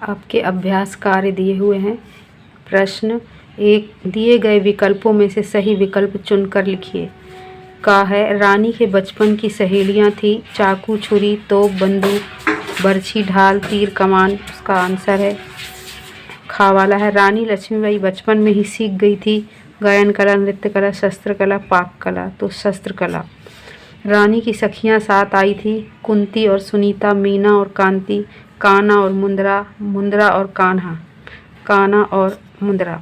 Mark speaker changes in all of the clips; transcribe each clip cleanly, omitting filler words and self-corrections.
Speaker 1: आपके अभ्यास कार्य दिए हुए हैं। प्रश्न 1, दिए गए विकल्पों में से सही विकल्प चुनकर लिखिए। का है, रानी के बचपन की सहेलियां थी चाकू, छुरी, तोप, बंदूक, बर्छी, ढाल, तीर, कमान। उसका आंसर है खा वाला है, रानी लक्ष्मीबाई बचपन में ही सीख गई थी गायन कला, नृत्य कला, शस्त्र कला, पाक कला। तो शस्त्र कला। रानी की सखियां साथ आई थी, कुंती और सुनीता, मीना और कांति, कान्हा और मुंद्रा, मुंद्रा और कान्हा, कान्हा और मुंद्रा।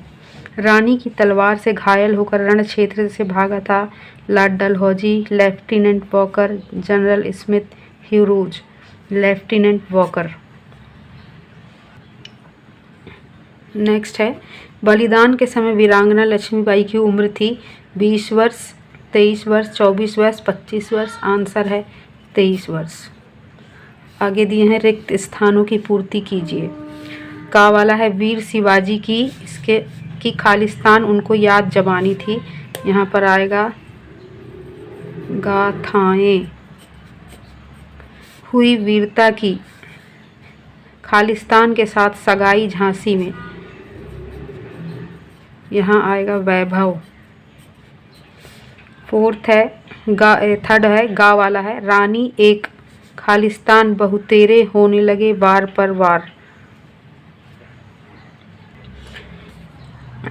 Speaker 1: रानी की तलवार से घायल होकर रण क्षेत्र से भागा था Lord Dalhousie, lieutenant walker, general Smith, Hugh Rose. Lieutenant walker. Next है, बलिदान के समय वीरांगना लक्ष्मीबाई की उम्र थी 20 वर्ष, 23 वर्ष, 24 वर्ष, 25 वर्ष। आंसर है 23 वर्ष। आगे दिए हैं, रिक्त स्थानों की पूर्ति कीजिए। का वाला है, वीर शिवाजी की खालिस्तान उनको याद जमानी थी। यहाँ पर आएगा गाथाएं। हुई वीरता की खालिस्तान के साथ सगाई झांसी में। यहाँ आएगा वैभव। थर्ड है, गा वाला है, रानी एक खालिस्तान बहुतेरे होने लगे वार पर वार।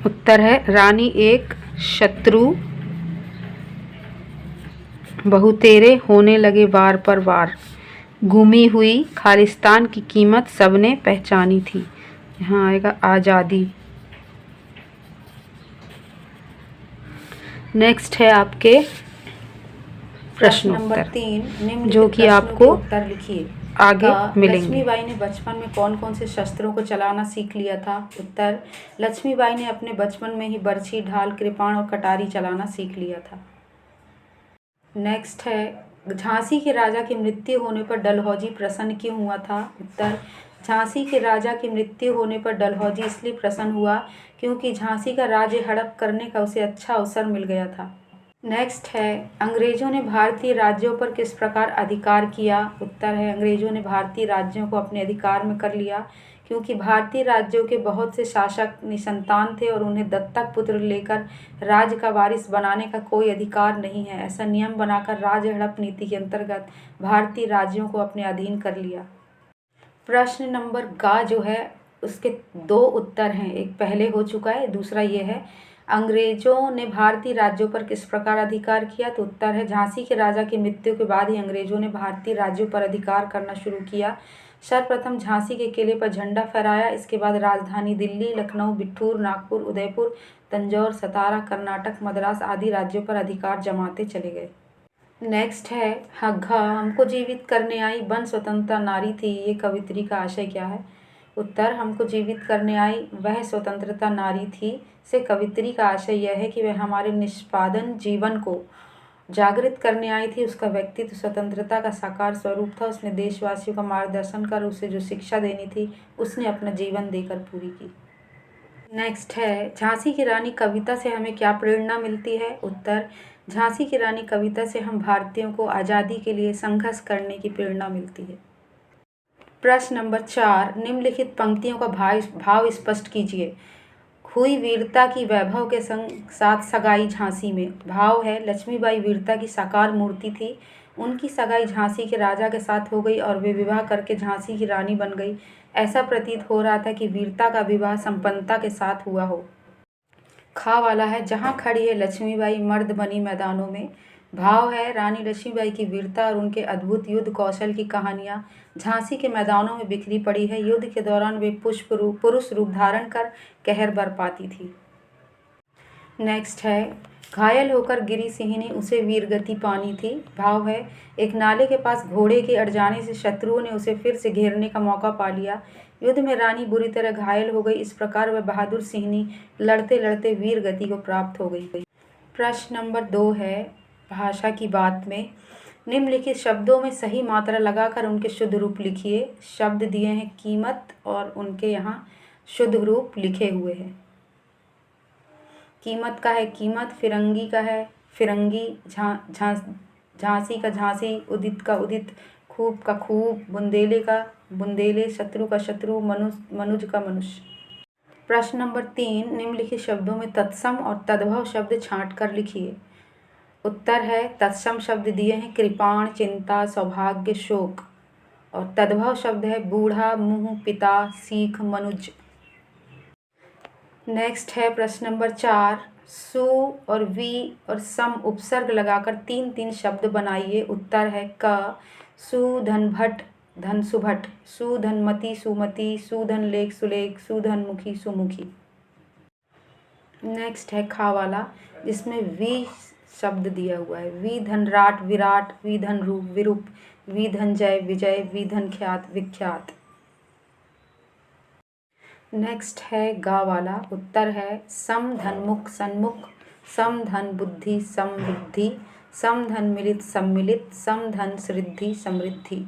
Speaker 1: उत्तर है, रानी एक शत्रु बहुतेरे होने लगे वार पर वार। गुमी हुई खालिस्तान की कीमत सबने पहचानी थी। यहाँ आएगा आज़ादी। नेक्स्ट है आपके प्रश्न
Speaker 2: नंबर 3,
Speaker 1: जो कि आपको
Speaker 2: उत्तर लिखिए।
Speaker 1: आगे मिलेंगे।
Speaker 2: लक्ष्मीबाई ने बचपन में कौन कौन से शस्त्रों को चलाना सीख लिया था? उत्तर, लक्ष्मीबाई ने अपने बचपन में ही बर्छी, ढाल, कृपाण और कटारी चलाना सीख लिया था। नेक्स्ट है, झांसी के राजा की मृत्यु होने पर डलहौजी प्रसन्न क्यों हुआ था? उत्तर, झांसी के राजा की मृत्यु होने पर डलहौजी इसलिए प्रसन्न हुआ क्योंकि झांसी का राज्य हड़प करने का उसे अच्छा अवसर मिल गया था। नेक्स्ट है, अंग्रेजों ने भारतीय राज्यों पर किस प्रकार अधिकार किया? उत्तर है, अंग्रेजों ने भारतीय राज्यों को अपने अधिकार में कर लिया क्योंकि भारतीय राज्यों के बहुत से शासक निसंतान थे और उन्हें दत्तक पुत्र लेकर राज्य का वारिस बनाने का कोई अधिकार नहीं है। ऐसा नियम बनाकर राज्य हड़प नीति के अंतर्गत भारतीय राज्यों को अपने अधीन कर लिया। प्रश्न नंबर गा जो है उसके 2 उत्तर हैं, एक पहले हो चुका है, दूसरा ये है, अंग्रेजों ने भारतीय राज्यों पर किस प्रकार अधिकार किया? तो उत्तर है, झांसी के राजा की मृत्यु के बाद ही अंग्रेजों ने भारतीय राज्यों पर अधिकार करना शुरू किया। सर्वप्रथम झांसी के किले पर झंडा फहराया, इसके बाद राजधानी दिल्ली, लखनऊ, बिठूर, नागपुर, उदयपुर, तंजौर, सतारा, कर्नाटक, मद्रास आदि राज्यों पर अधिकार जमाते चले गए। नेक्स्ट है, हग्गा हमको जीवित करने आई बन स्वतंत्रता नारी थी, ये कवित्री का आशय क्या है? उत्तर, हमको जीवित करने आई वह स्वतंत्रता नारी थी से कवित्री का आशय यह है कि वह हमारे निष्पादन जीवन को जागृत करने आई थी। उसका व्यक्तित्व स्वतंत्रता का साकार स्वरूप था। उसने देशवासियों का मार्गदर्शन कर उसे जो शिक्षा देनी थी उसने अपना जीवन देकर पूरी की। नेक्स्ट है, झांसी की रानी कविता से हमें क्या प्रेरणा मिलती है? उत्तर, झांसी की रानी कविता से हम भारतीयों को आज़ादी के लिए संघर्ष करने की प्रेरणा मिलती है। प्रश्न नंबर 4, निम्नलिखित पंक्तियों का भाव स्पष्ट कीजिए। हुई वीरता की वैभव के साथ सगाई झांसी में। भाव है, लक्ष्मीबाई वीरता की साकार मूर्ति थी, उनकी सगाई झांसी के राजा के साथ हो गई और वे विवाह करके झांसी की रानी बन गई। ऐसा प्रतीत हो रहा था कि वीरता का विवाह संपन्नता के साथ हुआ हो। खा वाला है, जहाँ खड़ी है लक्ष्मीबाई मर्द बनी मैदानों में। भाव है, रानी लक्ष्मीबाई की वीरता और उनके अद्भुत युद्ध कौशल की कहानियाँ झांसी के मैदानों में बिखरी पड़ी है। युद्ध के दौरान वे पुरुष रूप धारण कर कहर बरपाती थी। नेक्स्ट है, घायल होकर गिरी सिंहनी उसे वीरगति पानी थी। भाव है, एक नाले के पास घोड़े के अड़ जाने से शत्रुओं ने उसे फिर से घेरने का मौका पा लिया। युद्ध में रानी बुरी तरह घायल हो गई, इस प्रकार वह बहादुर सिंहनी लड़ते लड़ते वीर गति को प्राप्त हो गई। प्रश्न नंबर 2 है, भाषा की बात में निम्नलिखित शब्दों में सही मात्रा लगाकर उनके शुद्ध रूप लिखिए। शब्द दिए हैं कीमत और उनके यहाँ शुद्ध रूप लिखे हुए हैं। कीमत का है कीमत, फिरंगी का है फिरंगी, झांसी का झांसी, उदित का उदित, खूब का खूब, बुंदेले का बुंदेले, शत्रु का शत्रु, मनुज का मनुष्य। प्रश्न नंबर 3, निम्नलिखित शब्दों में तत्सम और तद्भव शब्द छांट कर लिखिए। उत्तर है तत्सम शब्द दिए हैं कृपाण, चिंता, सौभाग्य, शोक, और तद्भव शब्द है बूढ़ा, मुँह, पिता, सीख, मनुज। नेक्स्ट है प्रश्न नंबर 4, सु और वी और सम उपसर्ग लगाकर 3 शब्द बनाइए। उत्तर है क, सुधनभट, धन सुभट, सुधनमती, सुमति, सुधनलेख, सुलेख, सुधनमुखी, सुमुखी। नेक्स्ट है खा वाला, जिसमें वी शब्द दिया हुआ है। वी धनराट, विराट, वी धनरूप, विरूप, वी धनजय, विजय, वी धनख्यात, विख्यात। नेक्स्ट है गा वाला। उत्तर है सम धनमुख, सन्मुख, सम धन बुद्धि, समृद्धि, सम धन मिलित, सम्मिलित, सम धन समृद्धि, समृद्धि।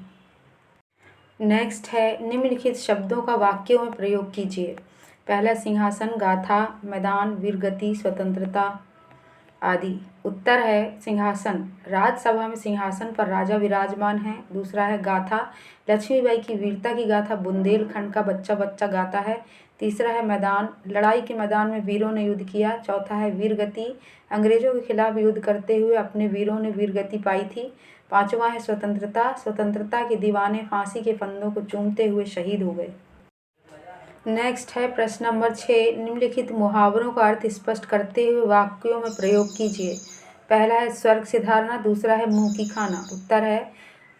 Speaker 2: नेक्स्ट है निम्नलिखित शब्दों का वाक्यों में प्रयोग कीजिए। पहला सिंहासन, गाथा, मैदान, वीरगति, स्वतंत्रता आदि। उत्तर है सिंहासन, राजसभा में सिंहासन पर राजा विराजमान है। दूसरा है गाथा, लक्ष्मीबाई की वीरता की गाथा बुंदेलखंड का बच्चा बच्चा गाता है। तीसरा है मैदान, लड़ाई के मैदान में वीरों ने युद्ध किया। चौथा है वीरगति, अंग्रेजों के खिलाफ युद्ध करते हुए अपने वीरों ने वीरगति पाई थी। पांचवा है स्वतंत्रता, स्वतंत्रता के दीवाने फांसी के फंदों को चूमते हुए शहीद हो गए। नेक्स्ट है प्रश्न नंबर 6, निम्नलिखित मुहावरों का अर्थ स्पष्ट करते हुए वाक्यों में प्रयोग कीजिए। पहला है स्वर्ग सिधारना, दूसरा है मुंह की खाना। उत्तर है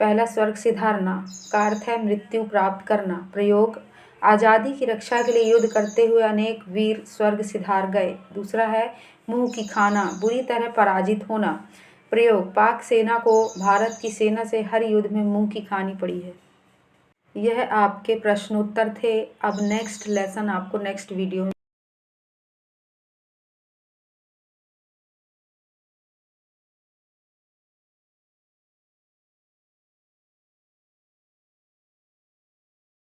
Speaker 2: पहला स्वर्ग सिधारना का अर्थ है मृत्यु प्राप्त करना। प्रयोग, आज़ादी की रक्षा के लिए युद्ध करते हुए अनेक वीर स्वर्ग सिधार गए। दूसरा है मुंह की खाना, बुरी तरह पराजित होना। प्रयोग, पाक सेना को भारत की सेना से हर युद्ध में मुंह की खानी पड़ी है। यह आपके प्रश्नोत्तर थे। अब नेक्स्ट लेसन आपको नेक्स्ट वीडियो में